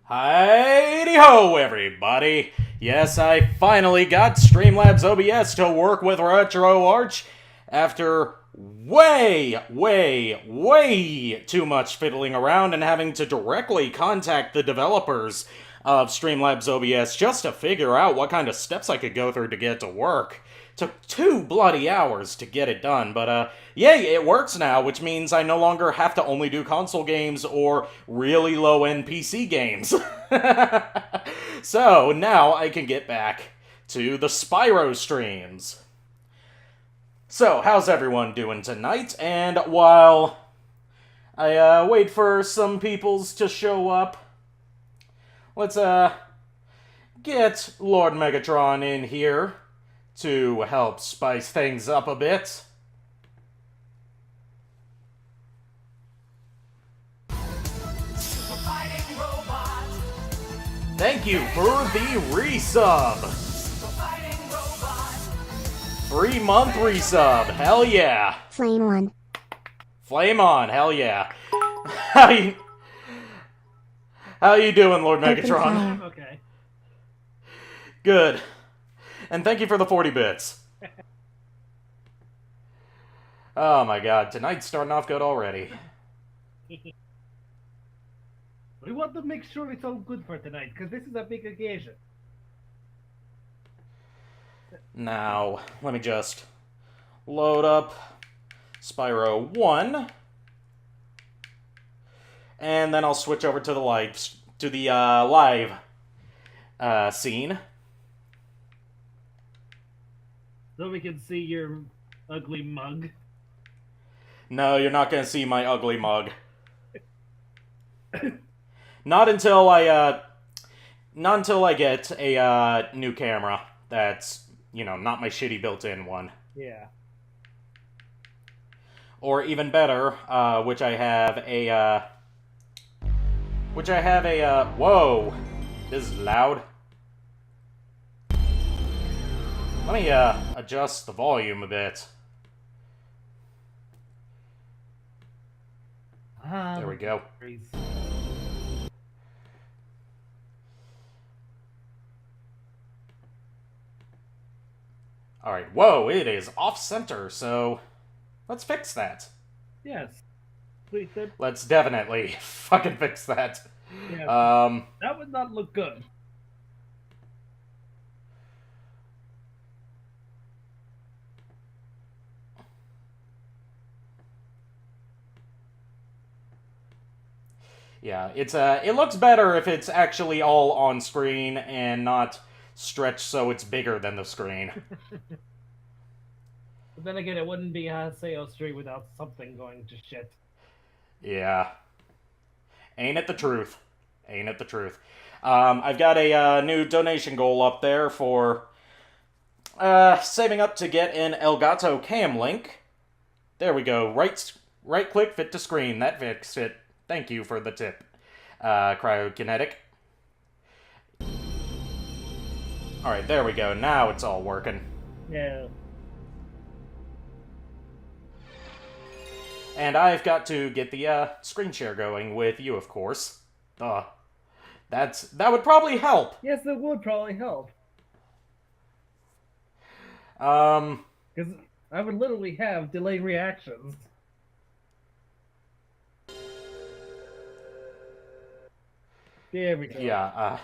Heidi-ho, everybody! Yes, I finally got Streamlabs OBS to work with RetroArch after way too much fiddling around and having to directly contact the developers of Streamlabs OBS just to figure out what kind of steps I could go through to get it to work. Took 2 bloody hours to get it done, but yay, it works now, which means I no longer have to only do console games or really low-end PC games. So now I can get back to the Spyro streams. So, how's everyone doing tonight? And while I wait for some peoples to show up, let's get Lord Megatron in here to help spice things up a bit. Thank you for the resub! 3-month resub, hell yeah! Flame on. Flame on, hell yeah. How you doing, Lord Megatron? Okay. Good. And thank you for the 40 bits. Oh my god, tonight's starting off good already. We want to make sure it's all good for tonight, because this is a big occasion. Now, let me just load up Spyro 1. And then I'll switch over to the live scene. So we can see your ugly mug. No, you're not gonna see my ugly mug. Not until I get a new camera that's, you know, not my shitty built-in one. Yeah. Or even better, which I have a whoa, this is loud. Let me adjust the volume a bit. There we go. Alright, whoa, it is off-center, so let's fix that. Yes. Please, Let's definitely fucking fix that. yeah, that would not look good. Yeah, it looks better if it's actually all on screen and not stretched so it's bigger than the screen. But then again, it wouldn't be a Haseo stream without something going to shit. Yeah. Ain't it the truth? Ain't it the truth? I've got a new donation goal up there for saving up to get an Elgato cam link. There we go. Right click, fit to screen. That fixed it. Thank you for the tip, Cryokinetic. Alright, there we go. Now it's all working. Yeah. And I've got to get the screen share going with you, of course. That would probably help. Yes, it would probably help. Because I would literally have delayed reactions. There we go. Yeah,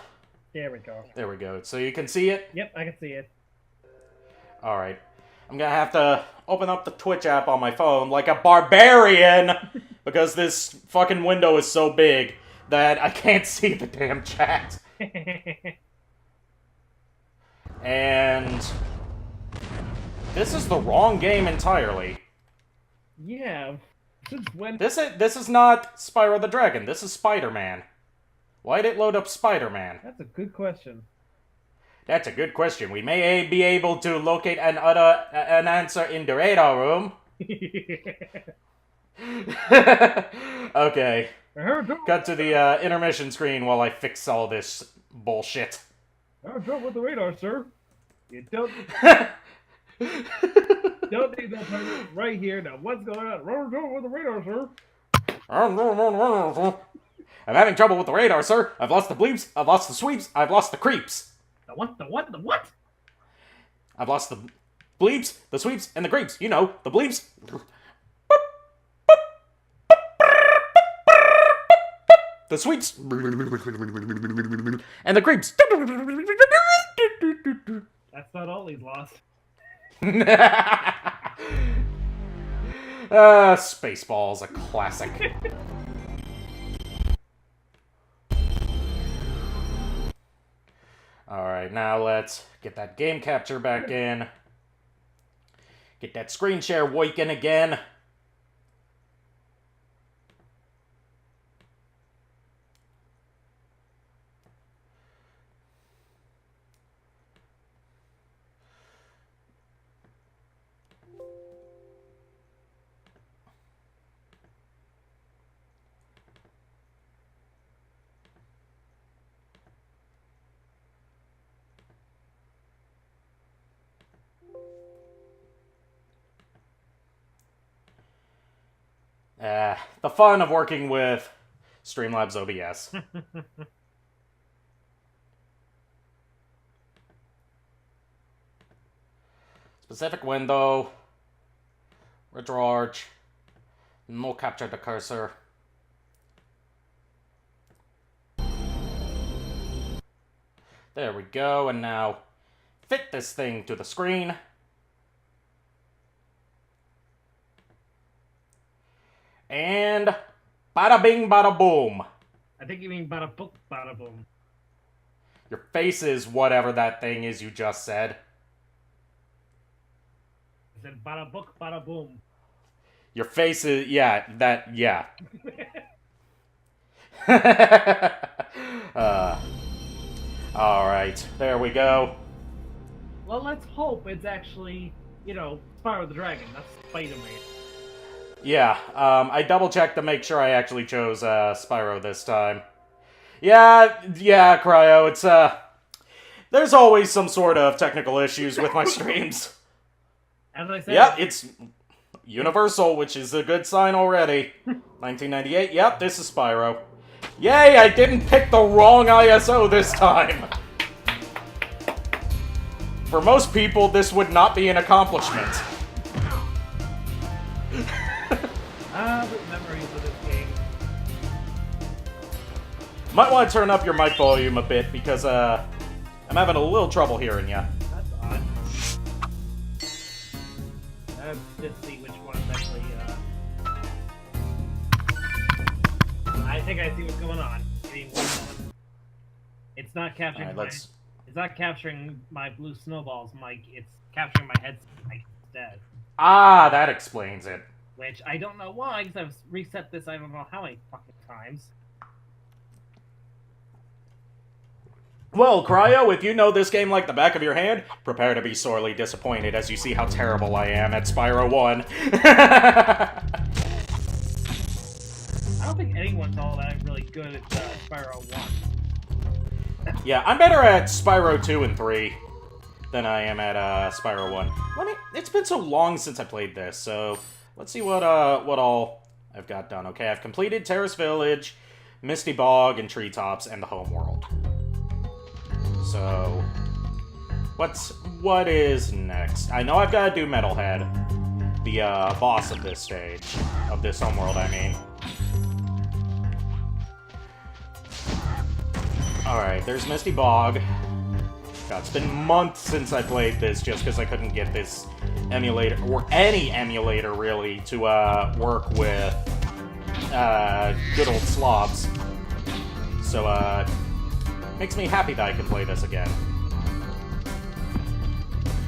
There we go. there we go. So you can see it? Yep, I can see it. Alright. I'm gonna have to open up the Twitch app on my phone like a barbarian! Because this fucking window is so big that I can't see the damn chat. And this is the wrong game entirely. Yeah. Since when? This is not Spyro the Dragon. This is Spider-Man. Why'd it load up Spider-Man? That's a good question. That's a good question. We may be able to locate an answer in the radar room. Okay. Cut to the intermission screen while I fix all this bullshit. I'll drop with the radar, sir. You don't need that right here. Now, what's going on? Drop with the radar, sir. I'm having trouble with the radar, sir. I've lost the bleeps, I've lost the sweeps, I've lost the creeps. The what? The what? The what? I've lost the bleeps, the sweeps, and the creeps. You know, the bleeps. The sweeps. And the creeps. That's not all he's lost. Spaceballs, a classic. Alright, now let's get that game capture back in. Get that screen share working again. The fun of working with Streamlabs OBS. Specific window. Retro arch. And we'll capture the cursor. There we go, and now fit this thing to the screen. And bada bing, bada boom. I think you mean bada book, bada boom. Your face is whatever that thing is you just said. I said bada book, bada boom. Your face is, yeah. Alright, there we go. Well, let's hope it's actually, you know, Spyro the Dragon. That's Spider-Man. Yeah, I double-checked to make sure I actually chose, Spyro this time. Yeah, Cryo, it's, there's always some sort of technical issues with my streams. As I said... Yeah, it's universal, which is a good sign already. 1998, yep, this is Spyro. Yay, I didn't pick the wrong ISO this time! For most people, this would not be an accomplishment. The memories of this game. Might want to turn up your mic volume a bit, because, I'm having a little trouble hearing ya. That's odd. Let's see which one's actually, I think I see what's going on. Getting one moment. It's not capturing it's not capturing my blue snowballs mic, it's capturing my headset mic instead. Ah, that explains it. Which I don't know why, because I've reset this I don't know how many fucking times. Well, Cryo, if you know this game like the back of your hand, prepare to be sorely disappointed as you see how terrible I am at Spyro 1. I don't think anyone's all that really good at Spyro 1. Yeah, I'm better at Spyro 2 and 3 than I am at Spyro 1. It's been so long since I played this, so let's see what all I've got done. Okay, I've completed Terrace Village, Misty Bog, and Treetops, and the home world. So, what is next? I know I've got to do Metalhead, the boss of this stage, of this homeworld, I mean. Alright, there's Misty Bog. God, it's been months since I played this just because I couldn't get this emulator, or any emulator really, to work with good old slobs. So, makes me happy that I can play this again.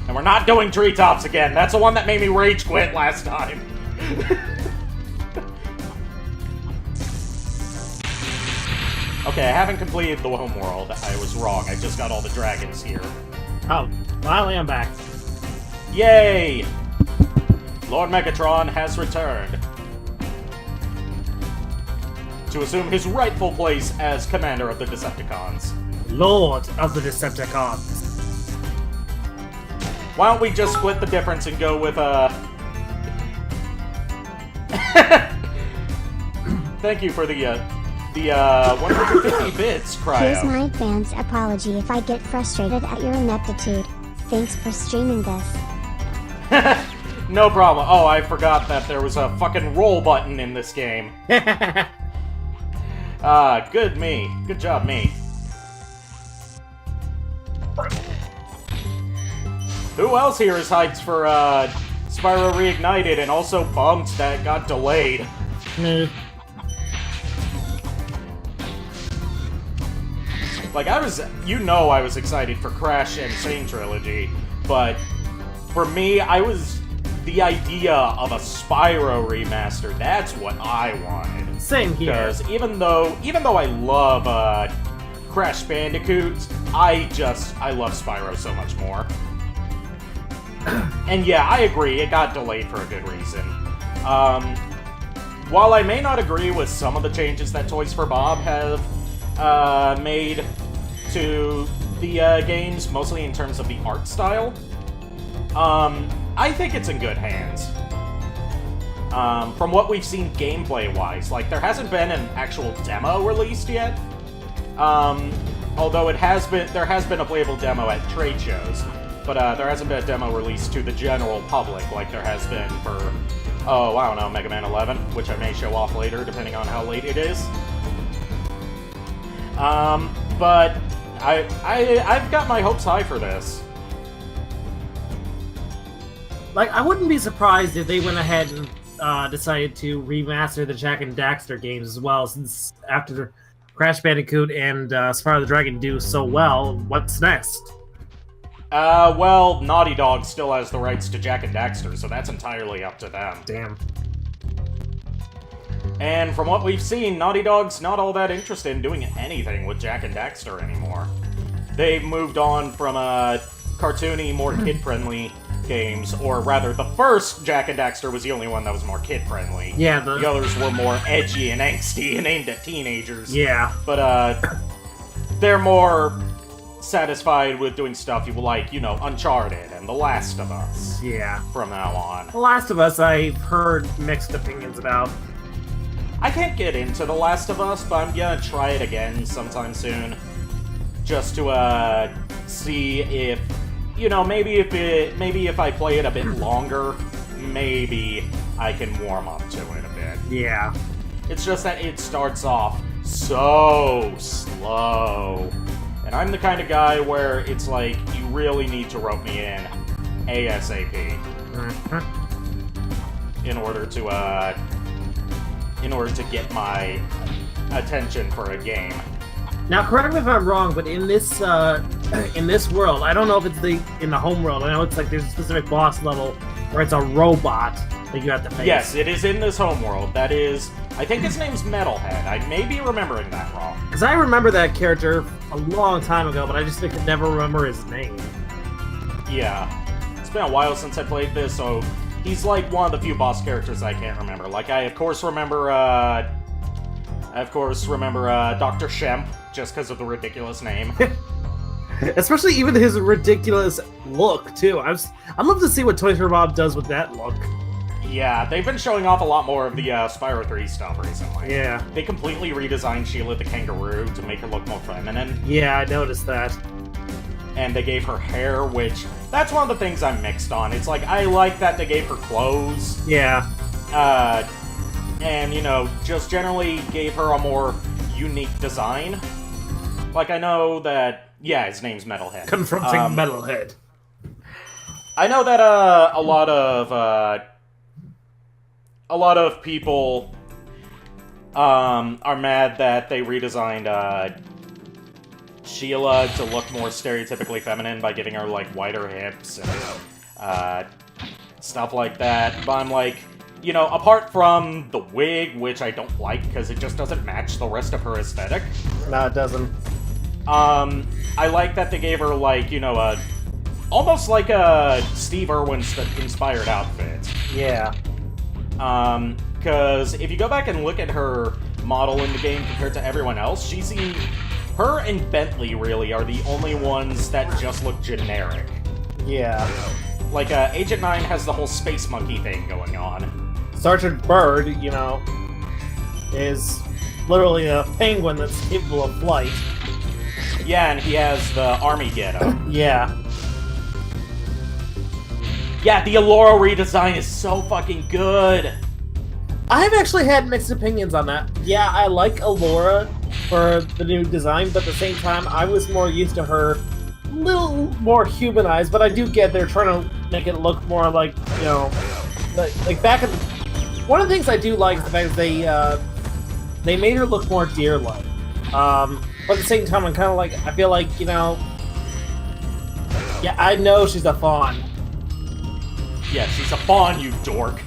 And we're not doing Treetops again. That's the one that made me rage quit last time. Okay, I haven't completed the home world. I was wrong. I just got all the dragons here. Oh, finally I'm back. Yay! Lord Megatron has returned to assume his rightful place as commander of the Decepticons. Lord of the Decepticons. Why don't we just split the difference and go with, Thank you for the the 150 bits, Cryo. Here's my advance apology if I get frustrated at your ineptitude. Thanks for streaming this. No problem. Oh, I forgot that there was a fucking roll button in this game. Good me. Good job, me. Who else here is hyped for, Spyro Reignited and also bummed that it got delayed? Me. Like, I was excited for Crash and Sane Trilogy, but for me, the idea of a Spyro remaster, that's what I wanted. Same here. Because even though I love, Crash Bandicoot, I love Spyro so much more. And yeah, I agree, it got delayed for a good reason. While I may not agree with some of the changes that Toys for Bob have made to the games, mostly in terms of the art style, I think it's in good hands. From what we've seen gameplay-wise, like, there hasn't been an actual demo released yet. Although there has been a playable demo at trade shows, but there hasn't been a demo released to the general public like there has been for, oh, I don't know, Mega Man 11, which I may show off later, depending on how late it is. But I've got my hopes high for this. Like, I wouldn't be surprised if they went ahead and decided to remaster the Jak and Daxter games as well, since after Crash Bandicoot and Spyro the Dragon do so well, what's next? Well, Naughty Dog still has the rights to Jak and Daxter, so that's entirely up to them. Damn. And from what we've seen, Naughty Dog's not all that interested in doing anything with Jak and Daxter anymore. They've moved on from, cartoony, more kid-friendly games, or rather, the first Jak and Daxter was the only one that was more kid-friendly. Yeah, the others were more edgy and angsty and aimed at teenagers. Yeah. But, they're more satisfied with doing stuff you like, you know, Uncharted and The Last of Us. Yeah. From now on. The Last of Us, I've heard mixed opinions about. I can't get into The Last of Us, but I'm gonna try it again sometime soon. Just to, see if, you know, maybe if I play it a bit longer, maybe I can warm up to it a bit. Yeah. It's just that it starts off so slow. And I'm the kind of guy where it's like, you really need to rope me in ASAP. In order to get my attention for a game. Now, correct me if I'm wrong, but in this world, I don't know if it's in the home world. I know it's like there's a specific boss level where it's a robot that you have to face. Yes, it is in this home world. That is, I think his name's Metalhead. I may be remembering that wrong. Because I remember that character a long time ago, but I just could never remember his name. Yeah, it's been a while since I played this, so he's like one of the few boss characters I can't remember. Like, I of course remember Dr. Shemp, just because of the ridiculous name. Especially even his ridiculous look, too. I'd love to see what Toys for Bob does with that look. Yeah, they've been showing off a lot more of the Spyro 3 stuff recently. Yeah. They completely redesigned Sheila the Kangaroo to make her look more feminine. Yeah, I noticed that. And they gave her hair, which, that's one of the things I'm mixed on. It's like, I like that they gave her clothes. Yeah. And, you know, just generally gave her a more unique design. Like, I know that, yeah, his name's Metalhead. Confronting Metalhead. I know that, a lot of people, are mad that they redesigned, Sheila to look more stereotypically feminine by giving her, like, wider hips and, stuff like that. But I'm like, you know, apart from the wig, which I don't like because it just doesn't match the rest of her aesthetic. No, it doesn't. I like that they gave her, like, you know, almost like a Steve Irwin-inspired outfit. Yeah. Because if you go back and look at her model in the game compared to everyone else, her and Bentley, really, are the only ones that just look generic. Yeah. Like, Agent 9 has the whole space monkey thing going on. Sergeant Bird, you know, is literally a penguin that's capable of flight. Yeah, and he has the army getup. Yeah. Yeah, the Allura redesign is so fucking good. I've actually had mixed opinions on that. Yeah, I like Allura for the new design, but at the same time, I was more used to her a little more humanized, but I do get they're trying to make it look more like, you know, like back in the... One of the things I do like is the fact that they made her look more deer-like. But at the same time, I'm kind of like, I feel like, you know... Yeah, I know she's a fawn. Yeah, she's a fawn, you dork.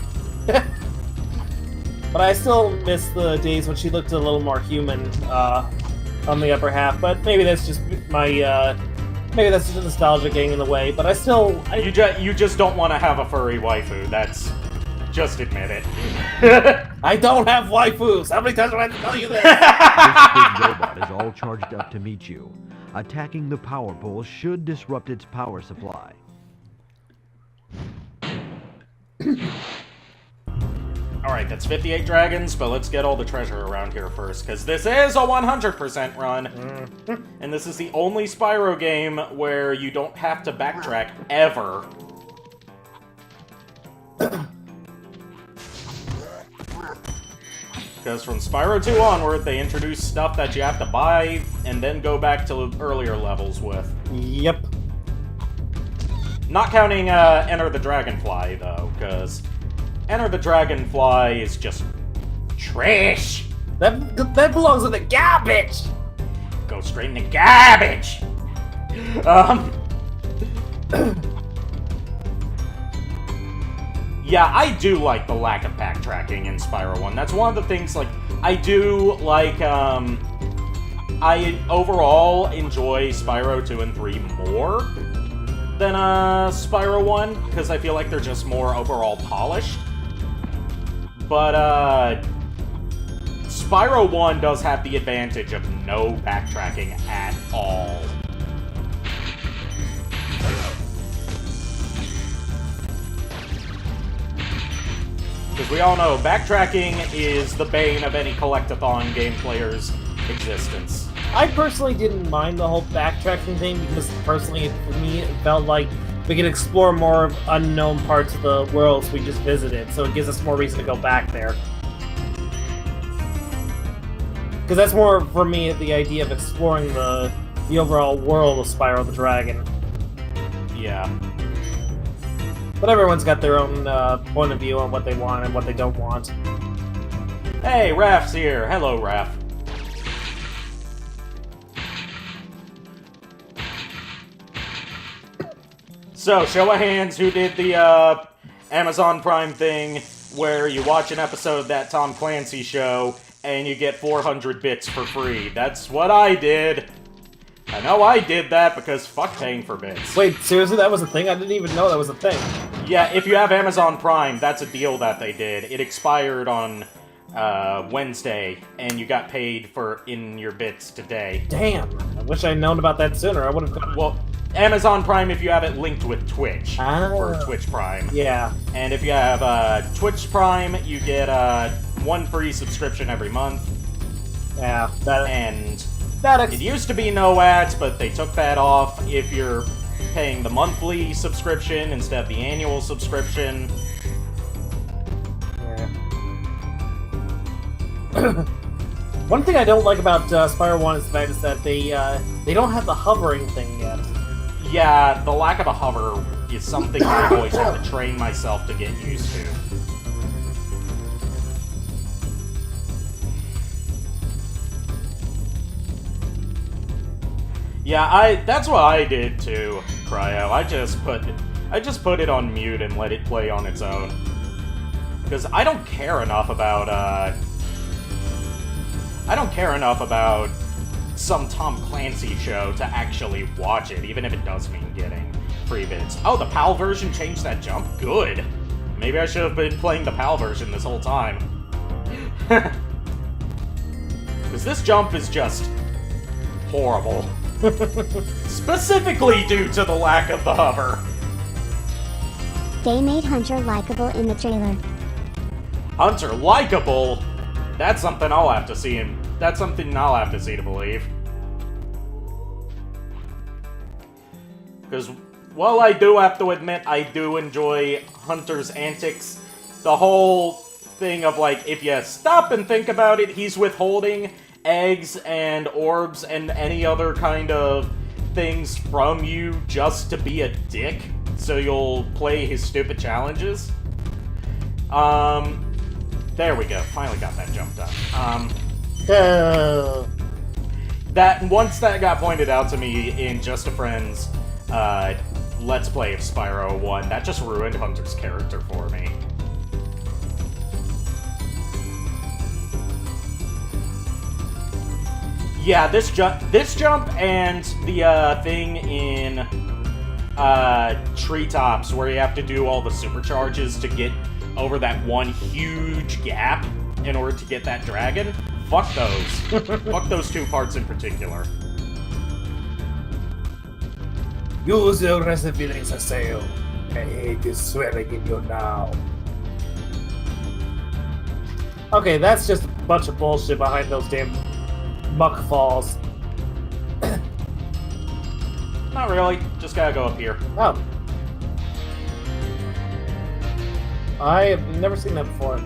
But I still miss the days when she looked a little more human on the upper half. But maybe that's just my maybe that's just nostalgia getting in the way. But I still you just don't want to have a furry waifu. That's just admit it. I don't have waifus. How many times do I have to tell you this? This big robot is all charged up to meet you. Attacking the power pole should disrupt its power supply. Alright, that's 58 dragons, but let's get all the treasure around here first, because this is a 100% run. And this is the only Spyro game where you don't have to backtrack, ever. Because from Spyro 2 onward, they introduce stuff that you have to buy, and then go back to earlier levels with. Yep. Not counting Enter the Dragonfly, though, because Enter the Dragonfly is just trash. That belongs in the garbage. Go straight in the garbage. Yeah, I do like the lack of backtracking in Spyro 1. That's one of the things, like, I do like, I overall enjoy Spyro 2 and 3 more than Spyro 1, because I feel like they're just more overall polished. But Spyro 1 does have the advantage of no backtracking at all. Because we all know backtracking is the bane of any collectathon game player's existence. I personally didn't mind the whole backtracking thing because personally, for me, it felt like we could explore more of unknown parts of the worlds we just visited, so it gives us more reason to go back there. Because that's more, for me, the idea of exploring the overall world of Spyro the Dragon. Yeah. But everyone's got their own point of view on what they want and what they don't want. Hey, Raph's here. Hello, Raph. So, show of hands who did the Amazon Prime thing where you watch an episode of that Tom Clancy show and you get 400 bits for free. That's what I did. I know I did that because fuck paying for bits. Wait, seriously? That was a thing? I didn't even know that was a thing. Yeah, if you have Amazon Prime, that's a deal that they did. It expired on Wednesday, and you got paid for in your bits today. Damn. I wish I'd known about that sooner. I would have got... Well, Amazon Prime if you have it linked with Twitch for Twitch Prime. Yeah. And if you have Twitch Prime, you get one free subscription every month. Yeah. It used to be no ads, but they took that off if you're paying the monthly subscription instead of the annual subscription. Yeah. One thing I don't like about Spyro 1 is the fact is that they don't have the hovering thing yet. Yeah, the lack of a hover is something I always have to train myself to get used to. Yeah, that's what I did too, Cryo. I just put it on mute and let it play on its own. Because I don't care enough about some Tom Clancy show to actually watch it, even if it does mean getting free bits. Oh, the PAL version changed that jump? Good. Maybe I should have been playing the PAL version this whole time. Because this jump is just horrible. Specifically due to the lack of the hover. They made Hunter likable in the trailer. Hunter likable? That's something I'll have to see in that's something I'll have to see to believe. Because, while I do have to admit I do enjoy Hunter's antics, the whole thing of, like, if you stop and think about it, he's withholding eggs and orbs and any other kind of things from you just to be a dick, so you'll play his stupid challenges. There we go. Finally got that jump done. That, once that got pointed out to me in Just a Friend's Let's Play of Spyro 1, that just ruined Hunter's character for me. Yeah, this jump and the thing in Treetops where you have to do all the supercharges to get over that one huge gap in order to get that dragon. Fuck those. Fuck those two parts in particular. Use your feelings, Haseo. I hate this swearing in you now. Okay, that's just a bunch of bullshit behind those damn muck falls. Not really. Just gotta go up here. Oh. I have never seen that before.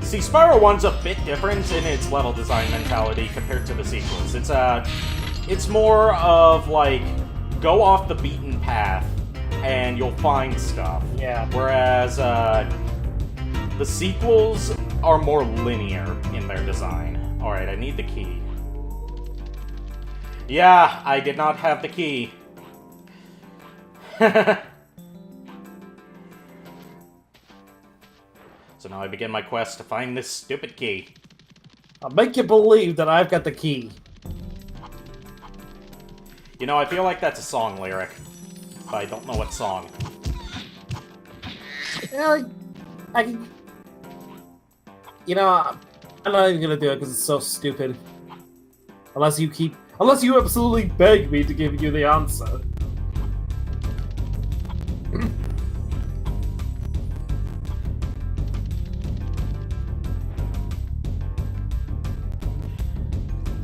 See, Spyro 1's a bit different in its level design mentality compared to the sequels. It's more of, like, go off the beaten path, and you'll find stuff. Yeah. Whereas, the sequels are more linear in their design. Alright, I need the key. Yeah, I did not have the key. So now I begin my quest to find this stupid key. I'll make you believe that I've got the key. You know, I feel like that's a song lyric, but I don't know what song. Yeah, I can... You know, I'm not even gonna do it because it's so stupid. Unless you absolutely beg me to give you the answer.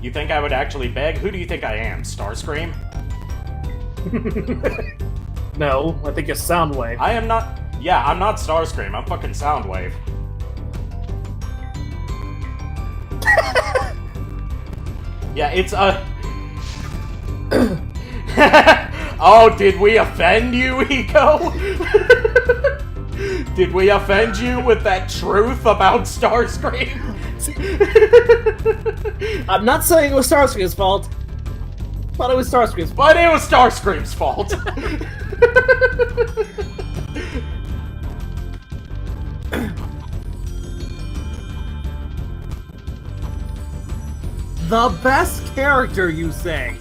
You think I would actually beg? Who do you think I am, Starscream? No, I think you're Soundwave. I am not... Yeah, I'm not Starscream, I'm fucking Soundwave. Yeah, it's a... Oh, did we offend you, Eco? Did we offend you with that truth about Starscream? I'm not saying it was Starscream's fault, but it was Starscream's fault. But it was Starscream's fault. The best character, you say?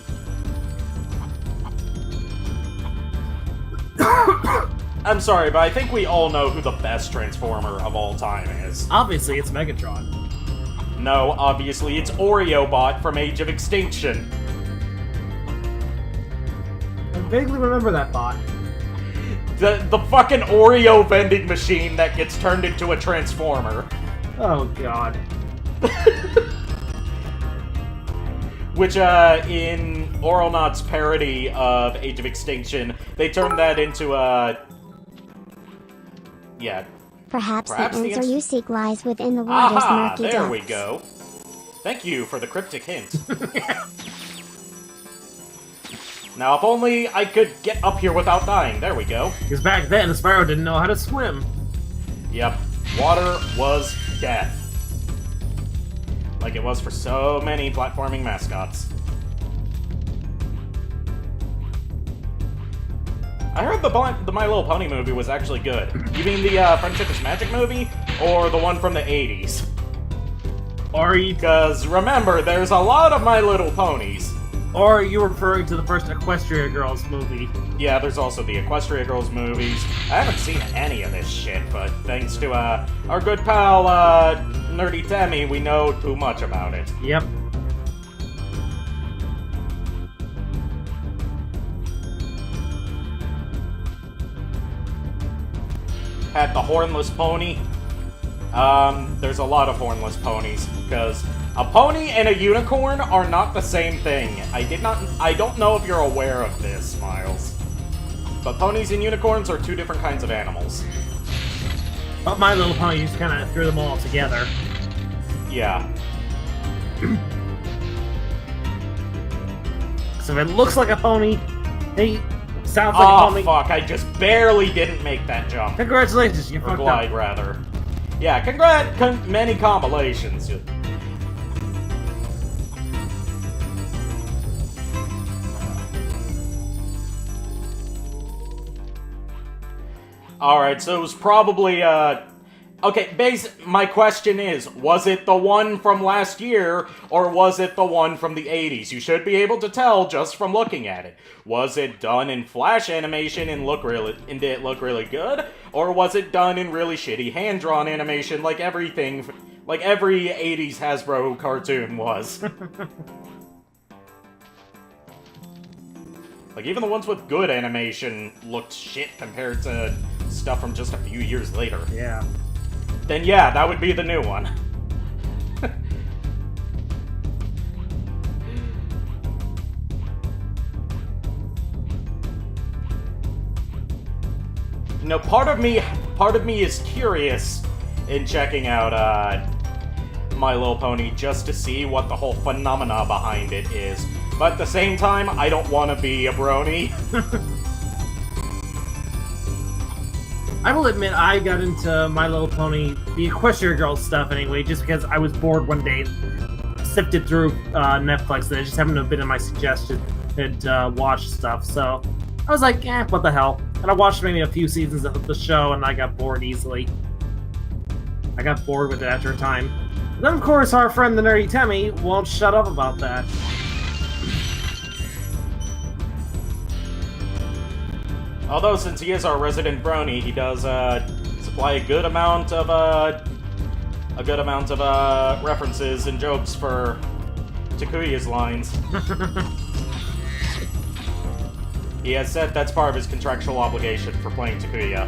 I'm sorry, but I think we all know who the best Transformer of all time is. Obviously, it's Megatron. No, obviously, it's Oreobot from Age of Extinction. I vaguely remember that bot. The fucking Oreo vending machine that gets turned into a Transformer. Oh, God. Which, in Oralnaut's parody of Age of Extinction, they turned that into a... Yeah. Perhaps the answer you seek lies within the water's Aha! murky There depths. we go. Thank you for the cryptic hint. Now, if only I could get up here without dying. There we go. Because back then, Spyro didn't know how to swim. Yep. Water was death. Like it was for so many platforming mascots. I heard the My Little Pony movie was actually good. You mean the Friendship is Magic movie? Or the one from the 80s? Because remember, there's a lot of My Little Ponies. Or are you referring to the first Equestria Girls movie? Yeah, there's also the Equestria Girls movies. I haven't seen any of this shit, but thanks to our good pal, Nerdy Tammy, we know too much about it. Yep. Had the hornless pony. There's a lot of hornless ponies, because a pony and a unicorn are not the same thing. I don't know if you're aware of this, Miles. But ponies and unicorns are two different kinds of animals. But My Little Pony just kind of threw them all together. Yeah. So if it looks like a pony, hey, sounds like a pony. Oh, fuck, I just barely didn't make that jump. Congratulations, you Or fucked glide, up. rather. Yeah, many compilations. Alright, so it was probably, okay, my question is, was it the one from last year, or was it the one from the 80s? You should be able to tell just from looking at it. Was it done in Flash animation and did it look really good? Or was it done in really shitty hand-drawn animation like every 80s Hasbro cartoon was? Like, even the ones with good animation looked shit compared to stuff from just a few years later. Yeah. Then yeah, that would be the new one. No, part of me is curious in checking out My Little Pony just to see what the whole phenomena behind it is. But at the same time, I don't want to be a brony. I will admit I got into My Little Pony, the Equestria Girls stuff anyway, just because I was bored one day and sifted through Netflix and it just happened to have been in my suggested watch stuff. So I was like, what the hell? And I watched maybe a few seasons of the show and I got bored easily. I got bored with it after a time. And then of course our friend the Nerdy Temmie won't shut up about that. Although, since he is our resident brony, he does supply a good amount of references and jokes for Takuya's lines. He has said that's part of his contractual obligation for playing Takuya.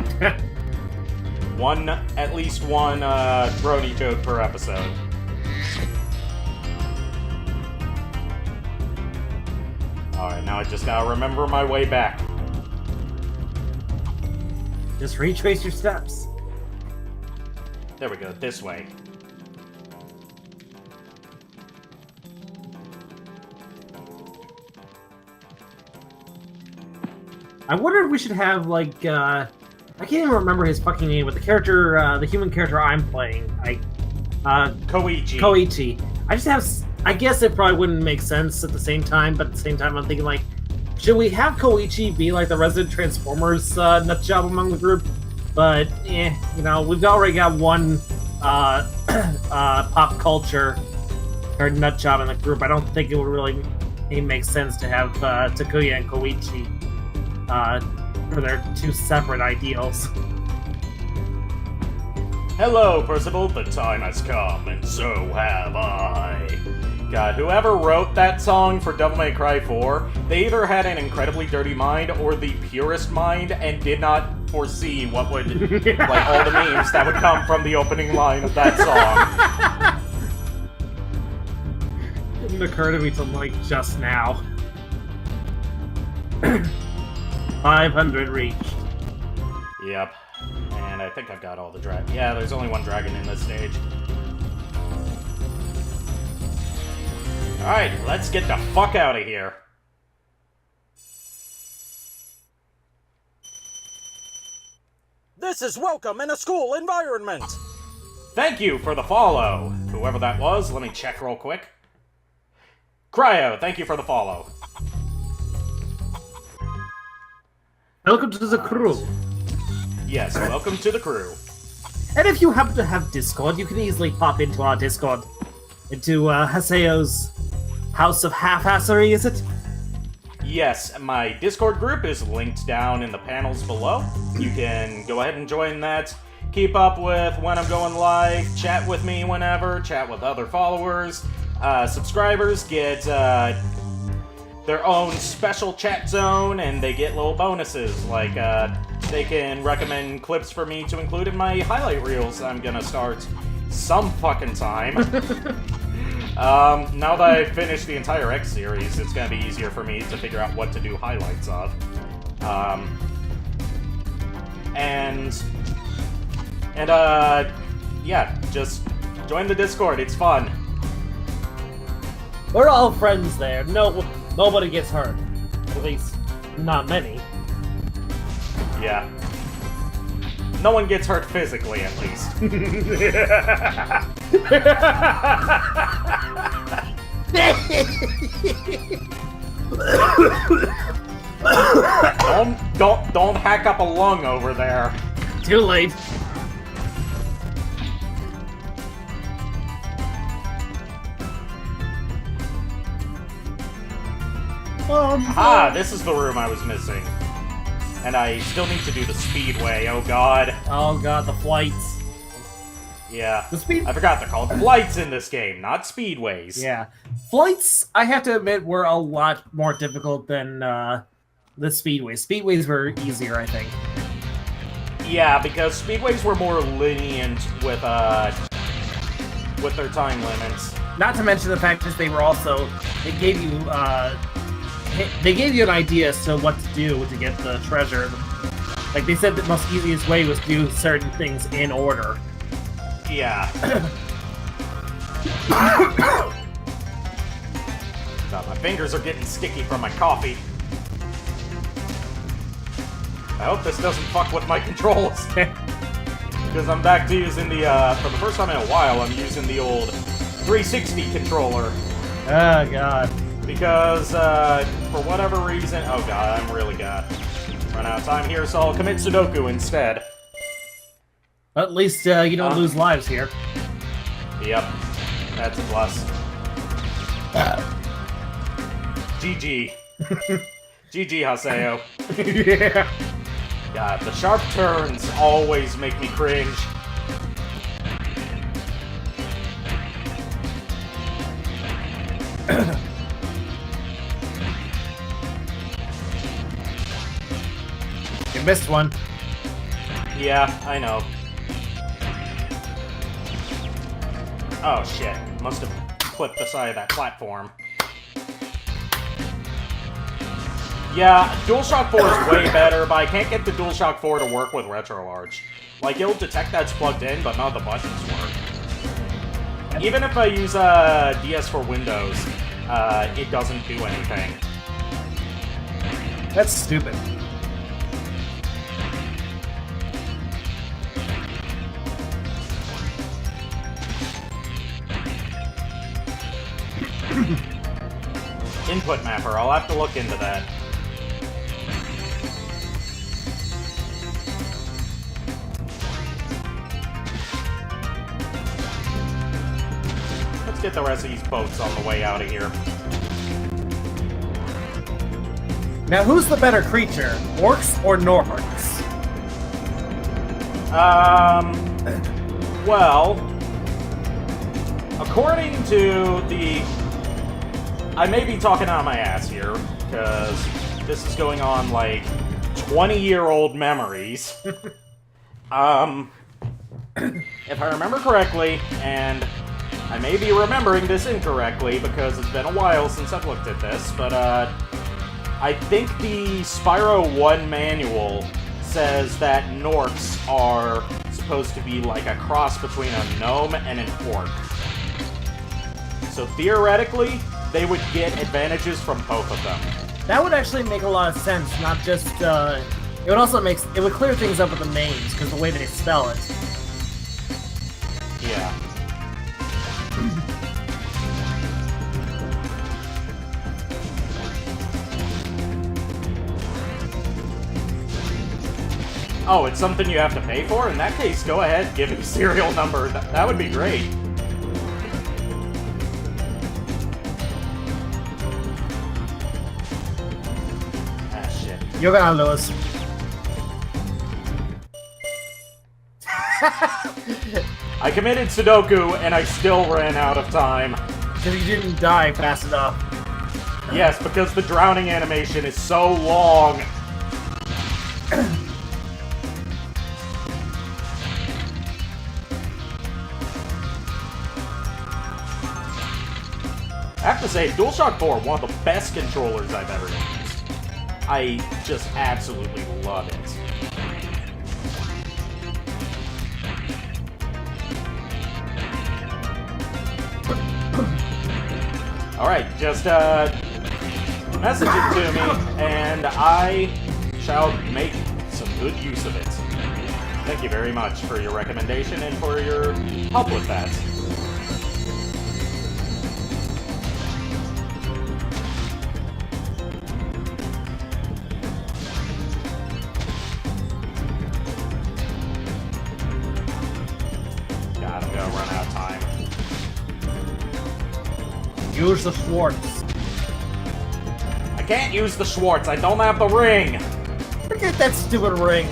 At least one brony joke per episode. Alright, now I just gotta remember my way back. Just retrace your steps. There we go, this way. I wonder if we should have, like, I can't even remember his fucking name, but the character, the human character I'm playing, Koichi. I guess it probably wouldn't make sense at the same time, but at the same time I'm thinking, like, should we have Koichi be, like, the resident Transformers nutjob among the group? But, we've already got one pop culture or nutjob in the group. I don't think it would really make sense to have Takuya and Koichi for their two separate ideals. Hello, Percival, the time has come, and so have I. God, whoever wrote that song for Devil May Cry 4, they either had an incredibly dirty mind or the purest mind and did not foresee what would, like, all the memes that would come from the opening line of that song. It didn't occur to me till, like, just now. 500 reached. Yep. And I think I've got all the dragon. Yeah, there's only one dragon in this stage. Alright, let's get the fuck out of here. This is welcome in a school environment. Thank you for the follow. Whoever that was, let me check real quick. Cryo, thank you for the follow. Welcome to the crew. Yes, welcome to the crew. And if you happen to have Discord, you can easily pop into our Discord. Into Haseo's House of Half-Assery, is it? Yes, my Discord group is linked down in the panels below. You can go ahead and join that. Keep up with when I'm going live, chat with me whenever, chat with other followers. Subscribers get their own special chat zone, and they get little bonuses, like they can recommend clips for me to include in my highlight reels I'm gonna start some fucking time. Now that I've finished the entire X series, it's gonna be easier for me to figure out what to do highlights of. Yeah, just join the Discord, it's fun. We're all friends there. Nobody gets hurt. At least, not many. Yeah. No one gets hurt physically, at least. Don't hack up a lung over there. Too late. This is the room I was missing. And I still need to do the speedway, oh god. Oh god, the flights. Yeah. The I forgot they're called flights in this game, not speedways. Yeah. Flights, I have to admit, were a lot more difficult than the speedways. Speedways were easier, I think. Yeah, because speedways were more lenient with their time limits. Not to mention the fact that they were also they gave you an idea as to what to do to get the treasure. Like they said, the most easiest way was to do certain things in order. Yeah. God, my fingers are getting sticky from my coffee. I hope this doesn't fuck with my controls. Because I'm back to using the, for the first time in a while, I'm using the old 360 controller. Oh, God. Because, for whatever reason... Oh, God, I'm really gonna run out of time here, so I'll commit Sudoku instead. At least, you don't lose lives here. Yep. That's a plus. GG. GG, Haseo. Yeah. God, the sharp turns always make me cringe. You missed one. Yeah, I know. Oh shit, must have clipped the side of that platform. Yeah, DualShock 4 is way better, but I can't get the DualShock 4 to work with RetroArch. Like, it'll detect that's plugged in, but none of the buttons work. Even if I use DS for Windows, it doesn't do anything. That's stupid. Input mapper, I'll have to look into that. Let's get the rest of these boats on the way out of here. Now, who's the better creature, orcs or Norks? Well, according to the... I may be talking out of my ass here, because this is going on, like, 20-year-old memories. If I remember correctly, and I may be remembering this incorrectly because it's been a while since I've looked at this, but, I think the Spyro 1 manual says that Norks are supposed to be like a cross between a gnome and an orc. So theoretically, they would get advantages from both of them. That would actually make a lot of sense, not just, it would also it would clear things up with the names, because the way they spell it. Yeah. Oh, it's something you have to pay for? In that case, go ahead, give me serial number. That would be great. You're gonna lose. I committed Sudoku, and I still ran out of time. Because you didn't die fast enough. Yes, because the drowning animation is so long. I have to say, DualShock 4, one of the best controllers I've ever used. I just absolutely love it. Alright, just message it to me, and I shall make some good use of it. Thank you very much for your recommendation and for your help with that. God, I'm gonna run out of time. Use the Schwartz. I can't use the Schwartz, I don't have the ring! Forget that stupid ring.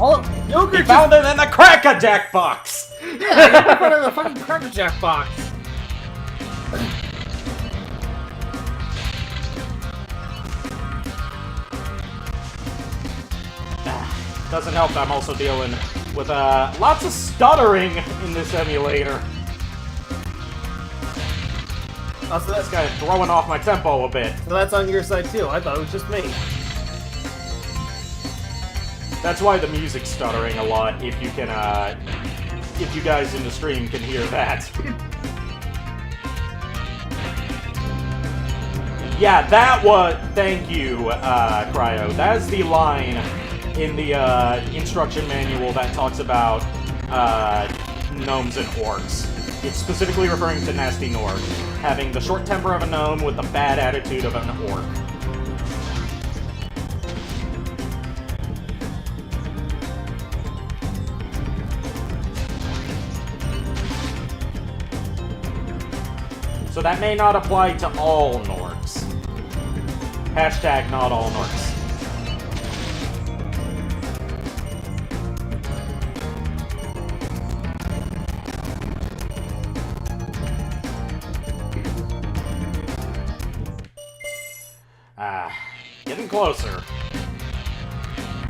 All Yogurt He found it in the Crack-a-Jack box! Yeah, in front of the fucking Cracker Jack box. Doesn't help that I'm also dealing with lots of stuttering in this emulator. Oh, so This guy's throwing off my tempo a bit. that's on your side too. I thought it was just me. That's why the music's stuttering a lot, if you can, if you guys in the stream can hear that. Yeah, that was... Thank you, Cryo. That is the line in the, instruction manual that talks about, gnomes and orcs. It's specifically referring to Nasty Norg, having the short temper of a gnome with the bad attitude of an orc. So that may not apply to all Norks. Hashtag not all Norks. Getting closer.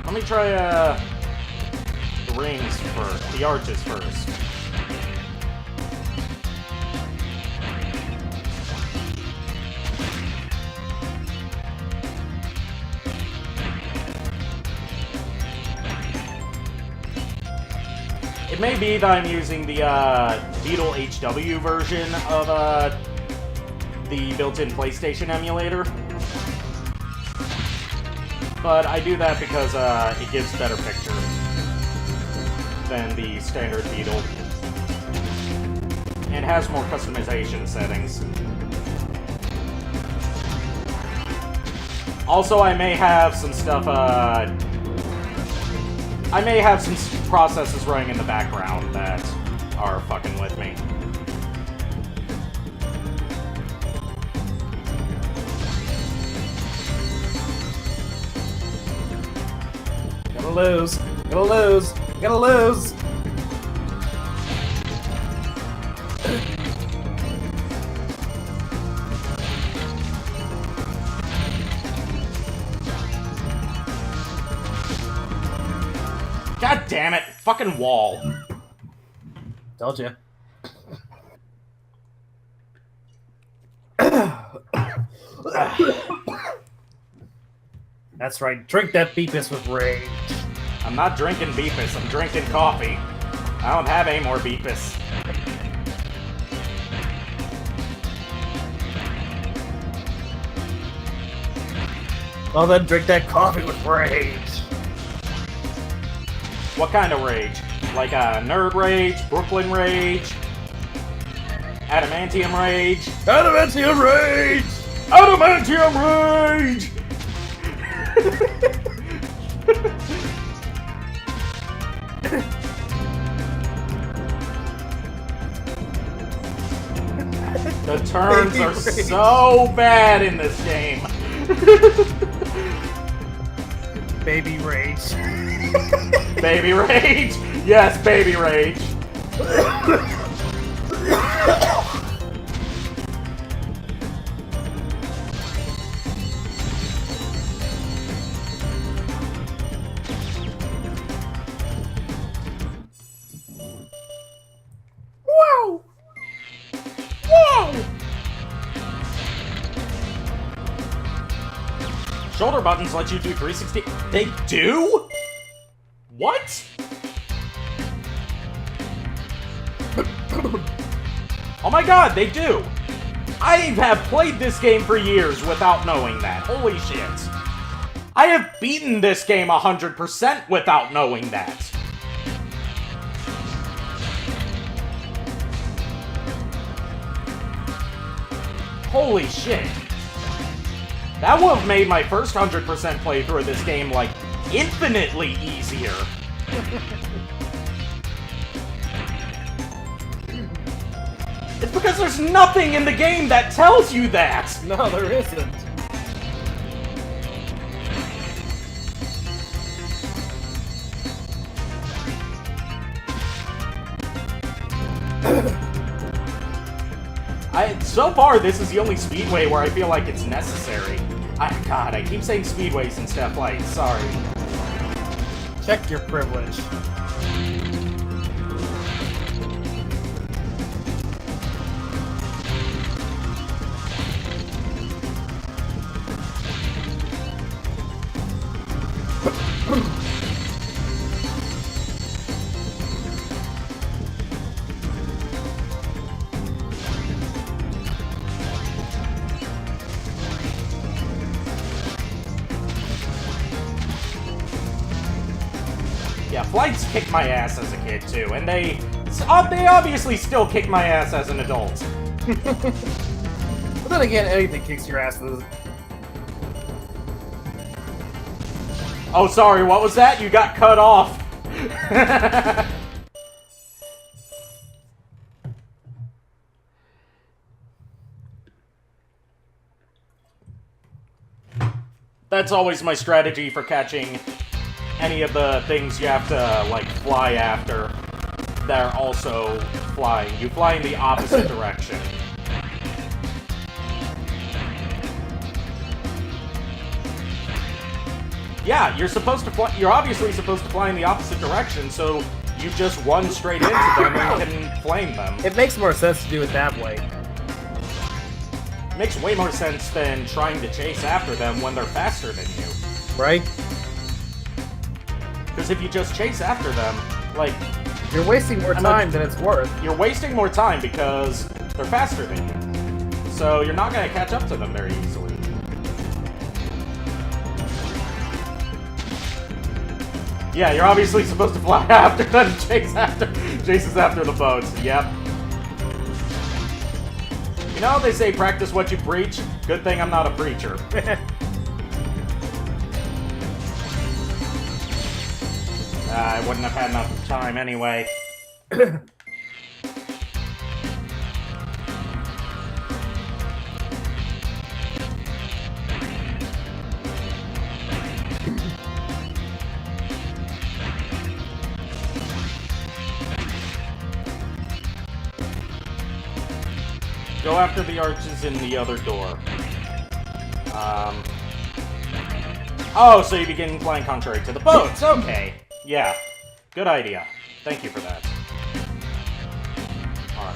Let me try, the rings first, the arches first. It may be that I'm using the, Beetle HW version of, the built-in PlayStation emulator. But I do that because, it gives better picture than the standard Beetle. And has more customization settings. Also, I may have some stuff, I may have some processes running in the background that are fucking with me. Gonna lose. Gonna lose. Gonna lose. God damn it! Fucking wall. Told you. That's right. Drink that Beepus with rage. I'm not drinking Beepus, I'm drinking coffee. I don't have any more Beepus. Well then, drink that coffee with rage. What kind of rage? Like Nerd Rage, Brooklyn Rage, Adamantium Rage? Adamantium rage! Adamantium Rage! The turns are so bad in this game. Baby rage. Baby Rage? Yes, Baby Rage. Wow! Wow! Shoulder buttons let you do 360. They do? What? Oh my god, they do! I have played this game for years without knowing that. Holy shit. I have beaten this game 100% without knowing that. Holy shit. That would have made my first 100% playthrough of this game, like, infinitely easier. It's because there's nothing in the game that tells you that! No, there isn't. So far, this is the only speedway where I feel like it's necessary. God, I keep saying speedways instead of flights, sorry. Check your privilege. Yeah, flights kicked my ass as a kid, too, and they obviously still kick my ass as an adult. But then again, anything kicks your ass. Oh, sorry, what was that? You got cut off. That's always my strategy for catching any of the things you have to, like, fly after that are also flying. You fly in the opposite direction. Yeah, you're obviously supposed to fly in the opposite direction, so you just run straight into them and can flame them. It makes more sense to do it that way. It makes way more sense than trying to chase after them when they're faster than you. Right? Because if you just chase after them, like... You're wasting more time than it's worth. You're wasting more time because they're faster than you. So you're not going to catch up to them very easily. Yeah, you're obviously supposed to fly after them, chases after the boats. Yep. You know, they say practice what you preach. Good thing I'm not a preacher. I wouldn't have had enough time anyway. Go after the arches in the other door. Oh, so you begin flying contrary to the boats. Okay. Yeah. Good idea. Thank you for that. Alright.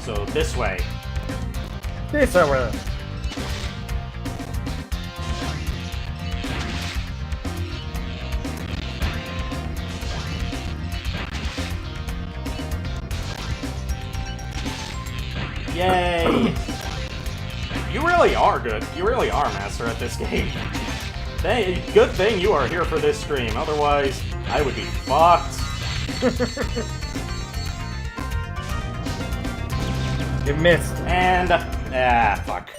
So, this way. This way. Yay! You really are good. You really are master at this game. Good thing you are here for this stream, otherwise I would be fucked. You missed. And, fuck.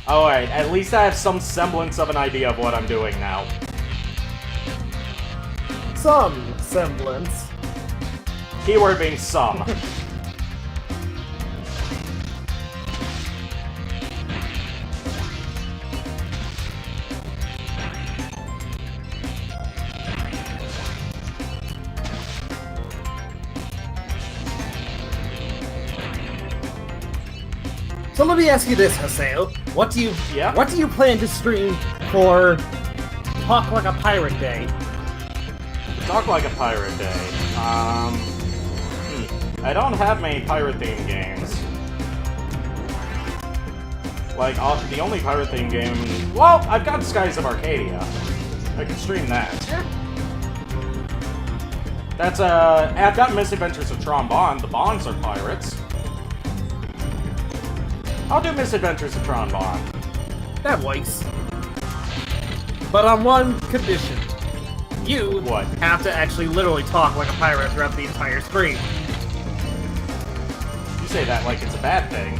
Alright, at least I have some semblance of an idea of what I'm doing now. Some semblance. Keyword being some. So let me ask you this, Haseo. What do you plan to stream for Talk Like a Pirate Day? Talk Like a Pirate Day. I don't have many pirate-themed games. Like, the only pirate theme game... Well, I've got Skies of Arcadia. I can stream that. That's, I've got Misadventures of Tron Bond. The Bonds are pirates. I'll do Misadventures of Tron Bond. That works. But on one condition. You What? have to actually literally talk like a pirate throughout the entire screen. You say that like it's a bad thing.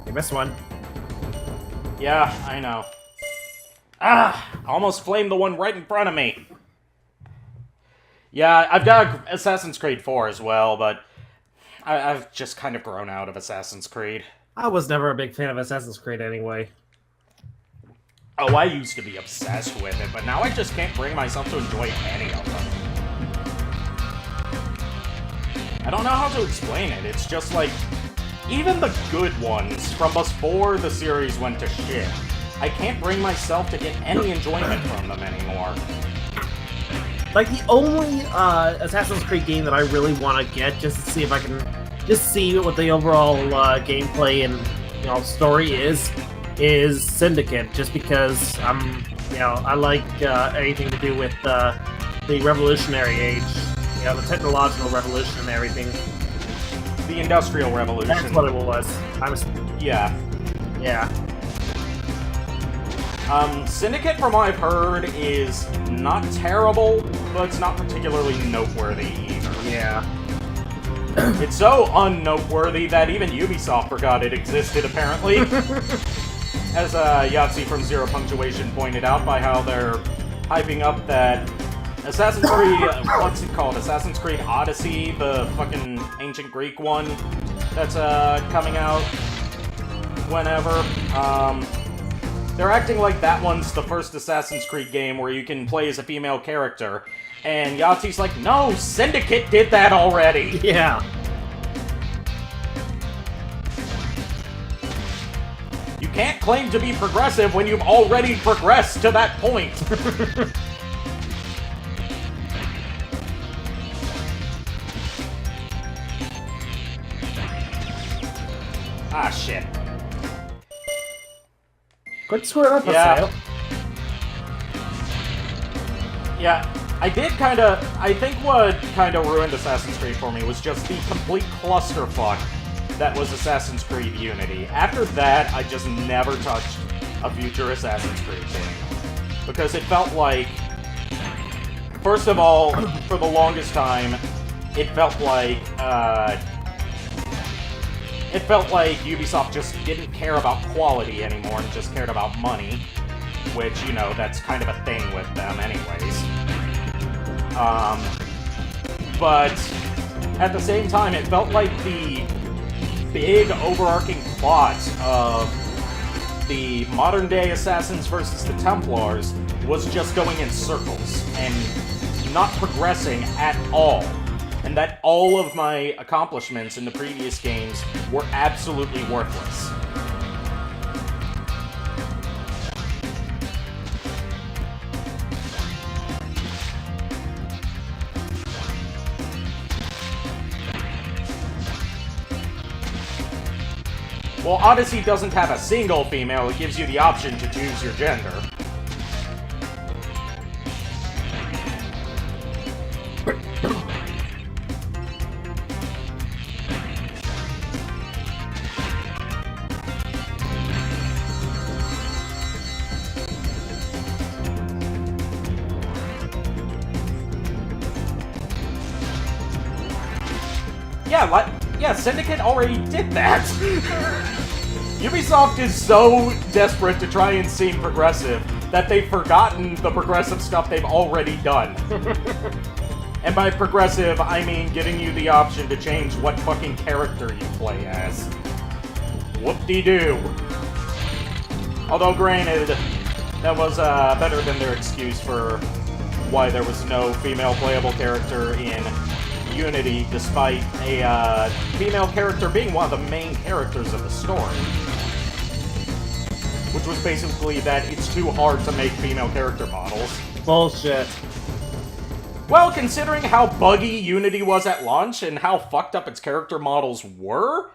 You missed one. Yeah, I know. Ah! Almost flamed the one right in front of me. Yeah, I've got Assassin's Creed 4 as well, but I've just kind of grown out of Assassin's Creed. I was never a big fan of Assassin's Creed anyway. Oh, I used to be obsessed with it, but now I just can't bring myself to enjoy any of them. I don't know how to explain it. It's just like, even the good ones from before the series went to shit, I can't bring myself to get any enjoyment from them anymore. Like, the only Assassin's Creed game that I really want to get, just to see if I can just see what the overall gameplay and, you know, story is Syndicate, just because I like anything to do with the Revolutionary Age, you know, the technological revolution and everything. The Industrial Revolution. That's what it was. Yeah. Yeah. Syndicate, from what I've heard, is not terrible, but it's not particularly noteworthy either. Yeah. It's so unnoteworthy that even Ubisoft forgot it existed, apparently. As Yahtzee from Zero Punctuation pointed out, by how they're hyping up that Assassin's Creed, what's it called? Assassin's Creed Odyssey, the fucking ancient Greek one that's coming out whenever. They're acting like that one's the first Assassin's Creed game where you can play as a female character. And Yahtzee's like, no, Syndicate did that already! Yeah. You can't claim to be progressive when you've already progressed to that point! Ah, shit. Good square up, Yeah. Haseo. Yeah, I think what kinda ruined Assassin's Creed for me was just the complete clusterfuck that was Assassin's Creed Unity. After that, I just never touched a future Assassin's Creed game. Because it felt like, first of all, for the longest time, it felt like Ubisoft just didn't care about quality anymore and just cared about money. Which, you know, that's kind of a thing with them anyways. But at the same time, it felt like the big overarching plot of the modern-day Assassins versus the Templars was just going in circles and not progressing at all. And that all of my accomplishments in the previous games were absolutely worthless. Well, Odyssey doesn't have a single female, it gives you the option to choose your gender. Yeah, Syndicate already did that! Ubisoft is so desperate to try and seem progressive that they've forgotten the progressive stuff they've already done. And by progressive, I mean giving you the option to change what fucking character you play as. Whoop-de-doo. Although granted, that was better than their excuse for why there was no female playable character in Unity, despite a female character being one of the main characters of the story. Which was basically that it's too hard to make female character models. Bullshit. Well, considering how buggy Unity was at launch and how fucked up its character models were,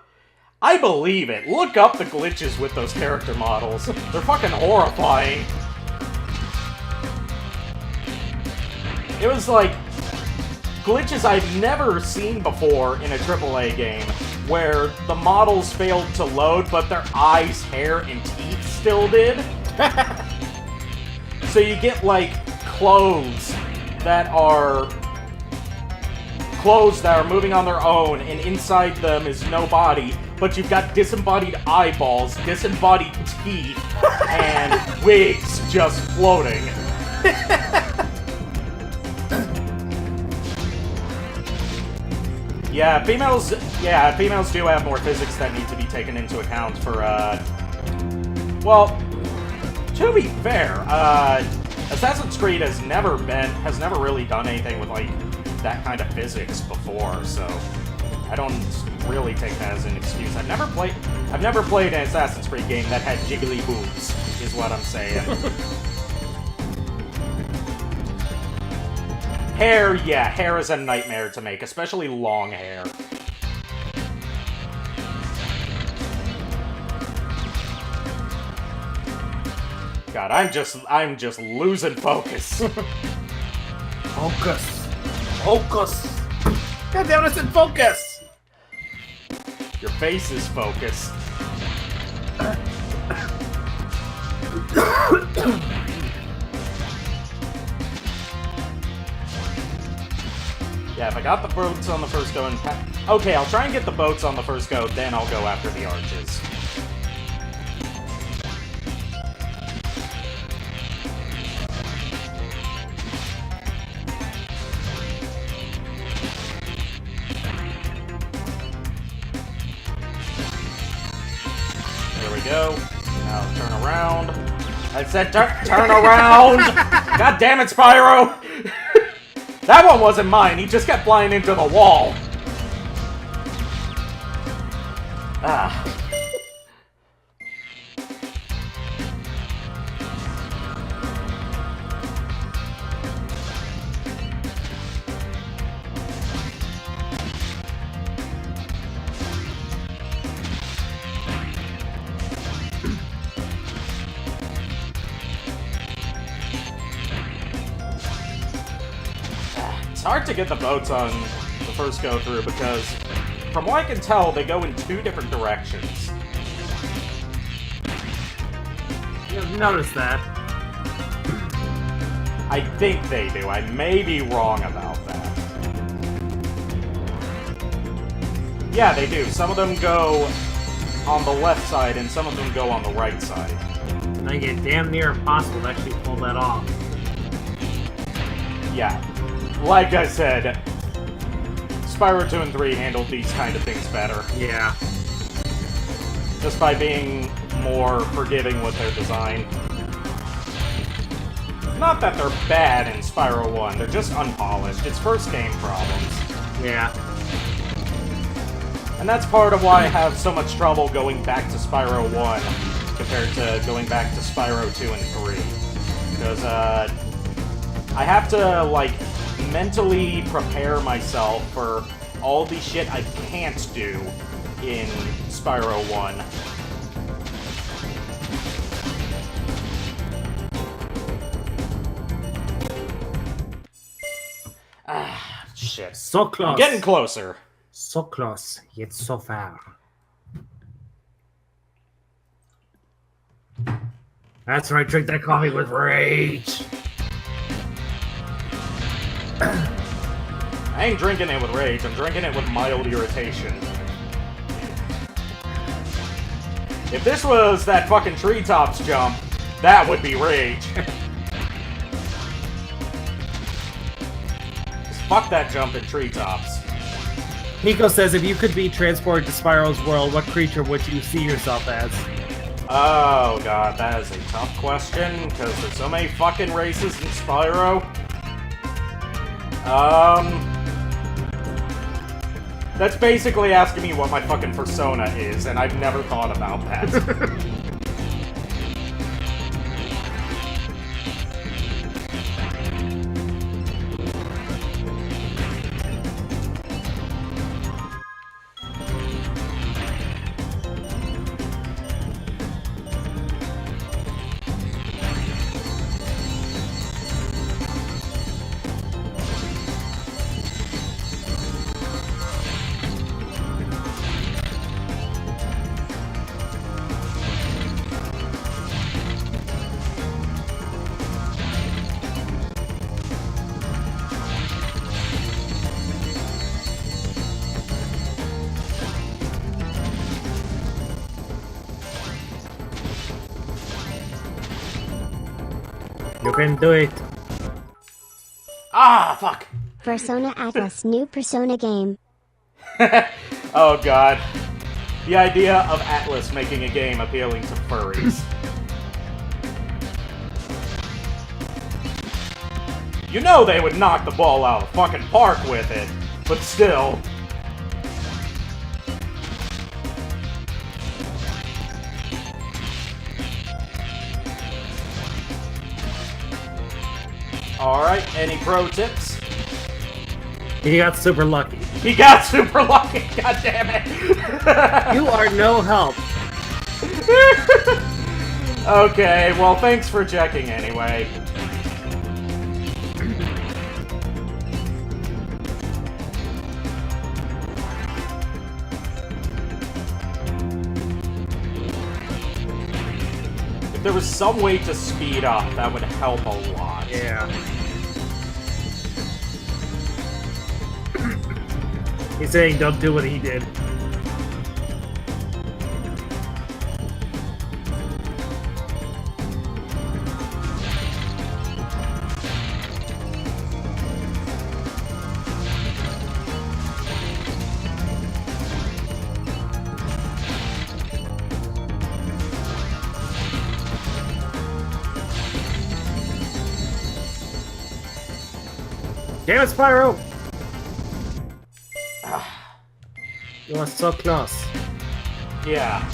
I believe it. Look up the glitches with those character models. They're fucking horrifying. It was like glitches I've never seen before in a AAA game, where the models failed to load, but their eyes, hair, and teeth still did. So you get, like, clothes that are moving on their own, and inside them is no body, but you've got disembodied eyeballs, disembodied teeth, and wigs just floating. Yeah, females do have more physics that need to be taken into account for, well, to be fair, Assassin's Creed has never really done anything with, like, that kind of physics before, so I don't really take that as an excuse. I've never played an Assassin's Creed game that had jiggly boobs, is what I'm saying. Hair, yeah, hair is a nightmare to make, especially long hair. God, I'm just losing focus. Focus. Focus. God damn it, it's in focus. Your face is focused. Yeah, if I got the boats on the first go and... Okay, I'll try and get the boats on the first go, then I'll go after the arches. There we go. Now turn around. I said turn around! God damn it, Spyro! That one wasn't mine, he just kept flying into the wall. Ah. It's hard to get the boats on the first go through because, from what I can tell, they go in two different directions. You've noticed that. I think they do. I may be wrong about that. Yeah, they do. Some of them go on the left side and some of them go on the right side. I think it's damn near impossible to actually pull that off. Yeah. Like I said, Spyro 2 and 3 handled these kind of things better. Yeah. Just by being more forgiving with their design. Not that they're bad in Spyro 1, they're just unpolished. It's first game problems. Yeah. And that's part of why I have so much trouble going back to Spyro 1 compared to going back to Spyro 2 and 3. Because, I have to, like, mentally prepare myself for all the shit I can't do in Spyro 1. Ah, shit. So close. I'm getting closer. So close, yet so far. That's right, drink that coffee with rage. I ain't drinking it with rage, I'm drinking it with mild irritation. If this was that fucking treetops jump, that would be rage. Just fuck that jump in treetops. Nico says, if you could be transported to Spyro's world, what creature would you see yourself as? Oh god, that is a tough question, because there's so many fucking races in Spyro. That's basically asking me what my fucking persona is, and I've never thought about that. You can do it. Ah, fuck. Persona Atlas new Persona game. Oh god. The idea of Atlas making a game appealing to furries. You know they would knock the ball out of the fucking park with it, but still. Alright, any pro tips? He got super lucky. He got super lucky, god damn it! You are no help. Okay, well thanks for checking anyway. If there was some way to speed up, that would help a lot. Yeah. He's saying don't do what he did. Damn it, Spyro! You are so close. Yeah.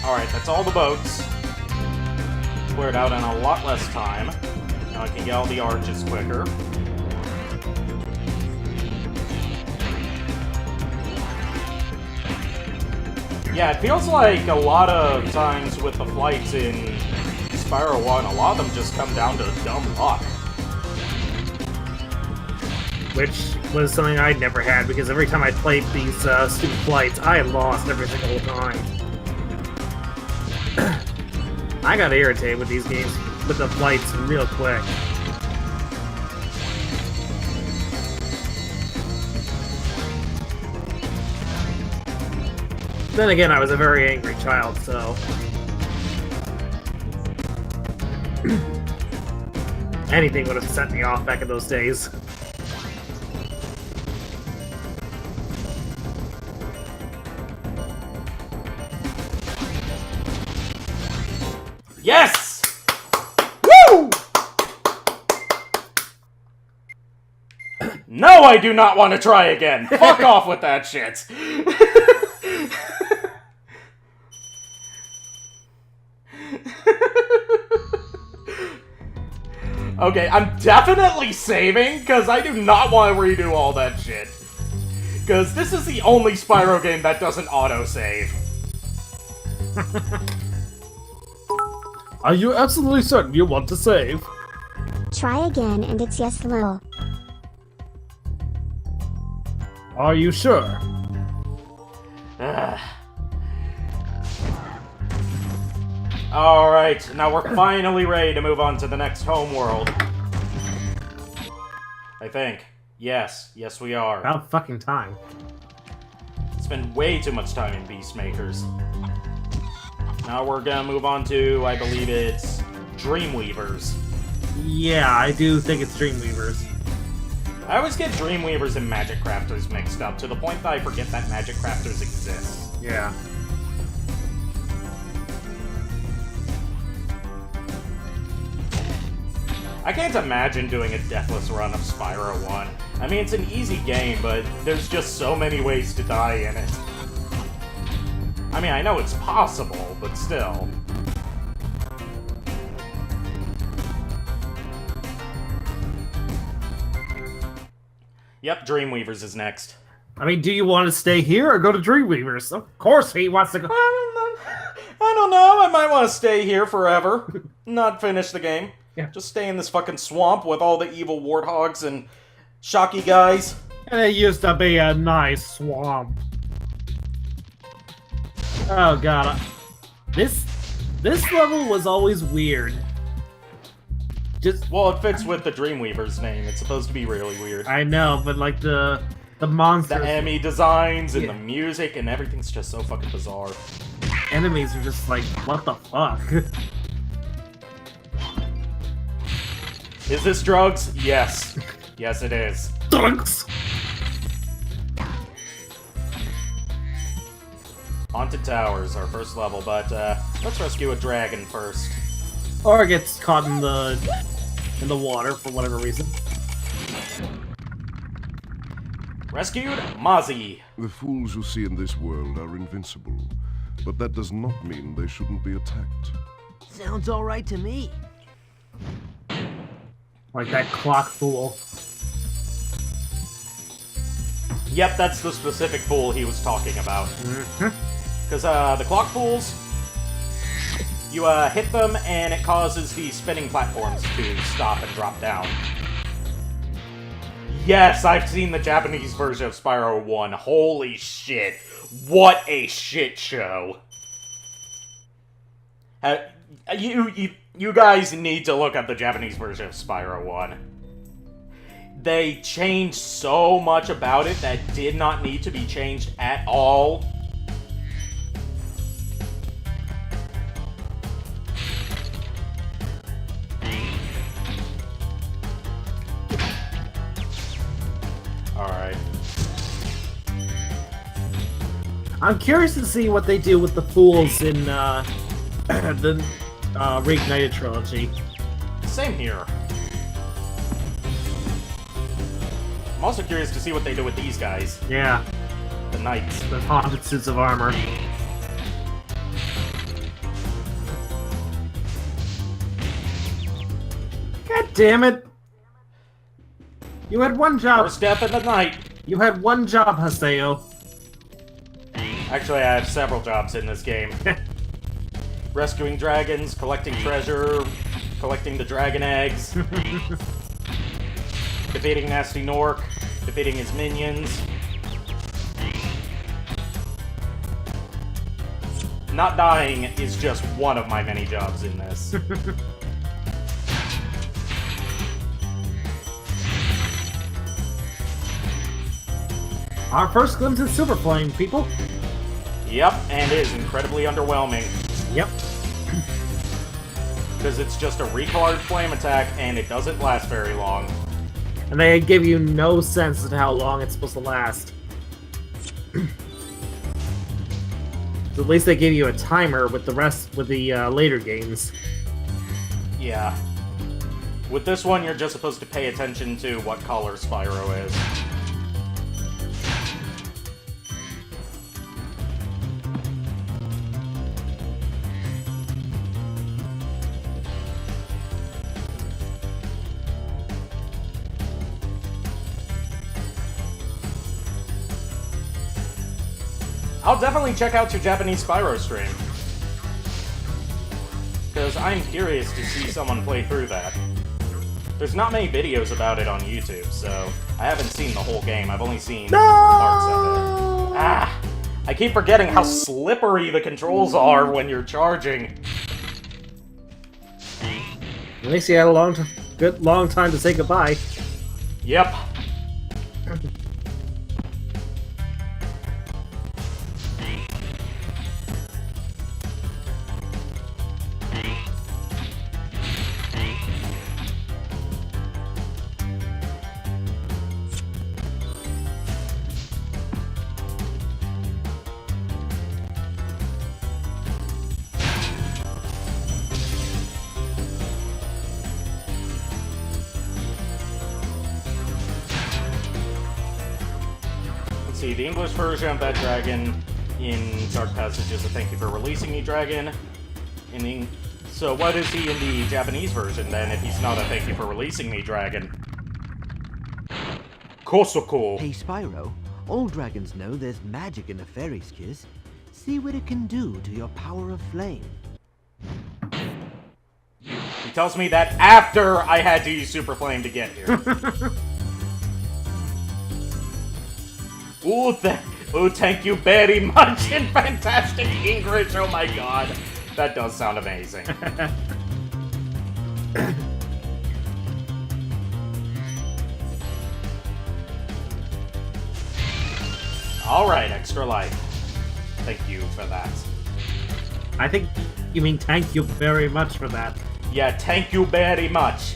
Alright, that's all the boats. Cleared out in a lot less time. Now I can get all the arches quicker. Yeah, it feels like a lot of times with the flights in Spyro 1, a lot of them just come down to dumb luck. Which was something I never had, because every time I played these stupid flights, I lost every single time. I got irritated with these games, with the flights real quick. Then again, I was a very angry child, so... anything would have set me off back in those days. Yes! Woo! No, I do not want to try again. Fuck off with that shit. Okay, I'm definitely saving, because I do not want to redo all that shit. Because this is the only Spyro game that doesn't autosave. Are you absolutely certain you want to save? Try again and it's yes lol. Are you sure? Alright, now we're finally ready to move on to the next homeworld. I think. Yes. Yes, we are. About fucking time. It's been way too much time in Beastmakers. Now we're gonna move on to, I believe it's Dreamweavers. Yeah, I do think it's Dreamweavers. I always get Dreamweavers and Magic Crafters mixed up, to the point that I forget that Magic Crafters exist. Yeah. I can't imagine doing a deathless run of Spyro 1. I mean, it's an easy game, but there's just so many ways to die in it. I mean, I know it's possible, but still. Yep, Dreamweavers is next. I mean, do you want to stay here or go to Dreamweavers? Of course he wants to go. I don't know, I might want to stay here forever. Not finish the game. Yeah. Just stay in this fucking swamp with all the evil warthogs and shocky guys. And it used to be a nice swamp. Oh god. This level was always weird. Well, it fits with the Dreamweaver's name. It's supposed to be really weird. I know, but like the monsters, the enemy designs and the music and everything's just so fucking bizarre. Enemies are just like, what the fuck? Is this drugs? Yes. Yes, it is. Drugs. Haunted Towers, our first level, but let's rescue a dragon first. Or gets caught in the water for whatever reason. Rescued Mozzie. The fools you see in this world are invincible, but that does not mean they shouldn't be attacked. Sounds all right to me. Like that clock fool. Yep, that's the specific fool he was talking about. Because the clock fools, you hit them and it causes the spinning platforms to stop and drop down. Yes, I've seen the Japanese version of Spyro 1. Holy shit. What a shit show. You guys need to look up the Japanese version of Spyro 1. They changed so much about it that did not need to be changed at all. Alright. I'm curious to see what they do with the fools in the Reignited trilogy. Same here. I'm also curious to see what they do with these guys. Yeah, The knights. the haunted suits of armor. God damn it! You had one job. First death of the night. You had one job, Haseo. Actually, I have several jobs in this game. Rescuing dragons, collecting treasure, collecting the dragon eggs, defeating Nasty Nork, defeating his minions. Not dying is just one of my many jobs in this. Our first glimpse of Super Flame, people. Yep, and it is incredibly underwhelming. Yep. Because it's just a recolored flame attack, and it doesn't last very long. And they give you no sense of how long it's supposed to last. So at least they give you a timer with the rest, with the later games. Yeah. With this one, you're just supposed to pay attention to what color Spyro is. I'll definitely check out your Japanese Spyro stream. Because I'm curious to see someone play through that. There's not many videos about it on YouTube, so I haven't seen the whole game. I've only seen parts of it. Ah! I keep forgetting how slippery the controls are when you're charging. At least you had a good long time to say goodbye. Yep. The English version of that dragon in Dark Passage is a thank you for releasing me dragon. So what is he in the Japanese version then if he's not a thank you for releasing me dragon? Kosoko. Hey Spyro, all dragons know there's magic in a fairy's kiss. See what it can do to your power of flame. He tells me that after I had to use Super Flame to get here. Ooh, thank you very much in fantastic English. Oh my god. That does sound amazing. Alright, extra life. Thank you for that. I think you mean thank you very much for that. Yeah, thank you very much.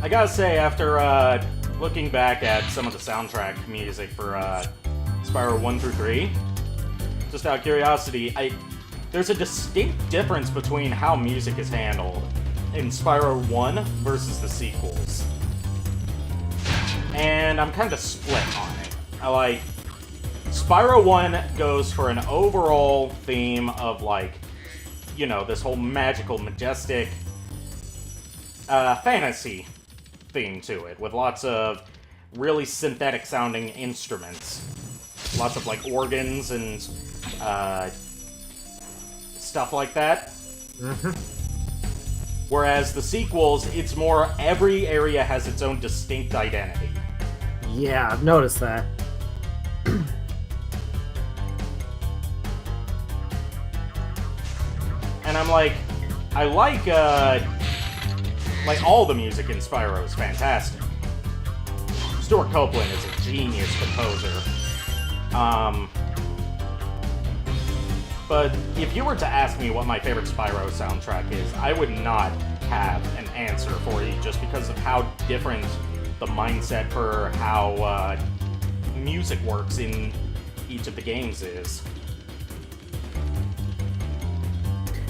I gotta say, after looking back at some of the soundtrack music for Spyro 1 through 3, just out of curiosity, there's a distinct difference between how music is handled in Spyro 1 versus the sequels. And I'm kind of split on it. I like... Spyro 1 goes for an overall theme of, like, you know, this whole magical, majestic fantasy theme to it, with lots of really synthetic sounding instruments. Lots of, like, organs and stuff like that. Whereas the sequels, it's more every area has its own distinct identity. Yeah, I've noticed that. And I'm like, I like all the music in Spyro is fantastic. Stuart Copeland is a genius composer. But if you were to ask me what my favorite Spyro soundtrack is, I would not have an answer for you just because of how different the mindset for how music works in each of the games is.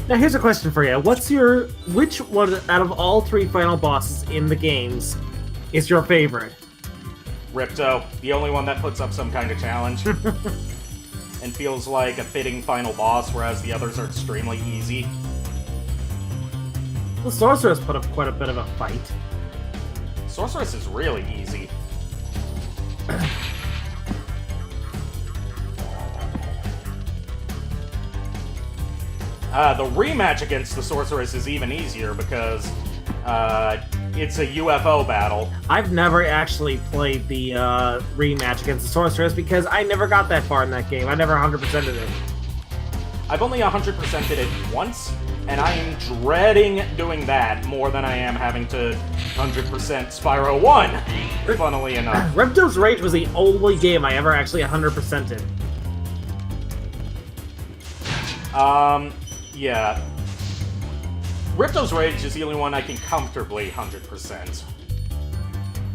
Now here's a question for you. Which one out of all three final bosses in the games is your favorite? Ripto, the only one that puts up some kind of challenge. And feels like a fitting final boss, whereas the others are extremely easy. The Sorceress put up quite a bit of a fight. Sorceress is really easy. The rematch against the Sorceress is even easier because it's a UFO battle. I've never actually played the rematch against the Sorceress because I never got that far in that game. I never 100%ed it. I've only 100%ed it once, and I am dreading doing that more than I am having to 100% Spyro 1, funnily enough. Ripto's Rage was the only game I ever actually 100%ed. Yeah. Ripto's Rage is the only one I can comfortably 100%.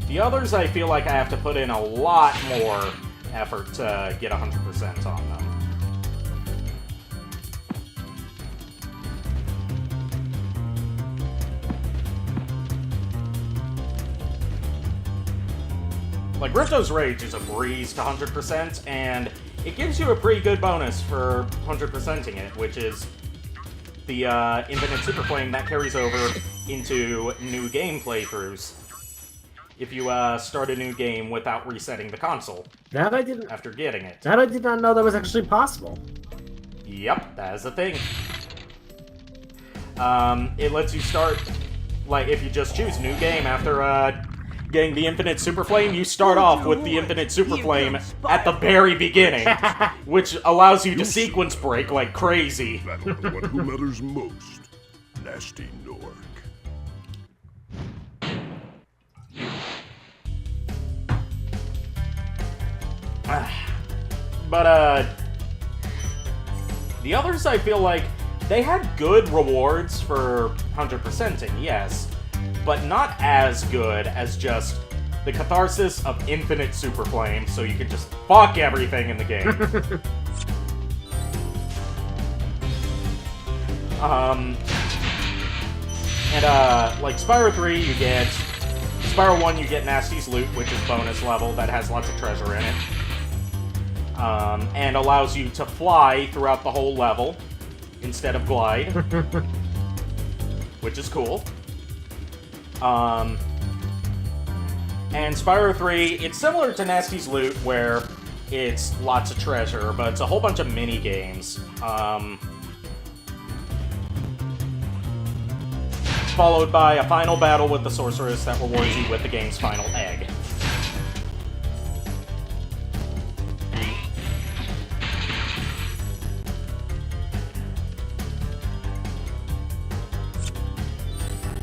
The others, I feel like I have to put in a lot more effort to get 100% on them. Like, Ripto's Rage is a breeze to 100%, and it gives you a pretty good bonus for 100%ing it, which is the Infinite Super Flame that carries over into new game playthroughs. If you start a new game without resetting the console. That I didn't. After getting it. That I did not know that was actually possible. Yep, that is a thing. It lets you start, like, if you just choose new game after getting the Infinite Super Flame, you start off with the Infinite Super Flame at the very beginning, which allows you to sequence break like crazy. Battle for what who matters most. Nasty Nork. But, the others, I feel like, they had good rewards for 100%ing, yes, but not as good as just the catharsis of Infinite Super Flame, so you can just fuck everything in the game. Like Spyro 3, you get... Spyro 1, you get Nasty's Loot, which is bonus level, that has lots of treasure in it. And allows you to fly throughout the whole level, instead of glide. Which is cool. And Spyro 3, it's similar to Nasty's Loot, where it's lots of treasure, but it's a whole bunch of mini-games. Followed by a final battle with the sorceress that rewards you with the game's final egg.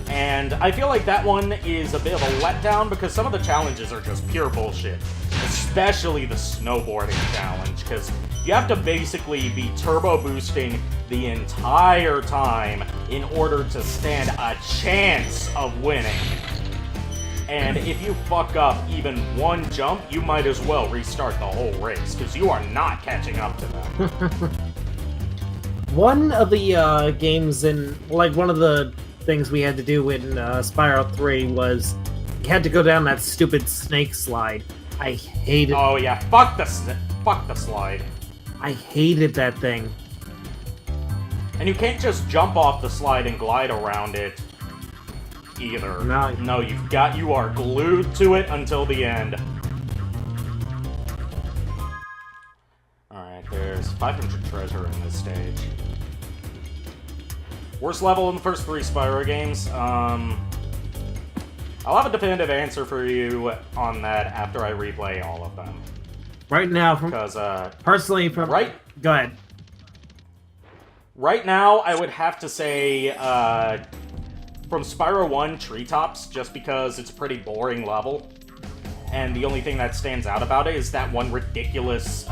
And I feel like that one is a bit of a letdown because some of the challenges are just pure bullshit. Especially the snowboarding challenge, because you have to basically be turbo boosting the entire time in order to stand a chance of winning. And if you fuck up even one jump, you might as well restart the whole race, because you are not catching up to them. One of the games in, like, one of the things we had to do in Spyro 3 was you had to go down that stupid snake slide. I hated. Oh yeah, fuck the slide. I hated that thing. And you can't just jump off the slide and glide around it either. No, you are glued to it until the end. Alright, there's 500 treasure in this stage. Worst level in the first 3 Spyro games. I'll have a definitive answer for you on that after I replay all of them. Right now, go ahead. Right now, I would have to say, from Spyro 1, Treetops, just because it's a pretty boring level. And the only thing that stands out about it is that one ridiculously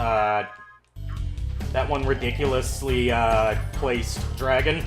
placed dragon.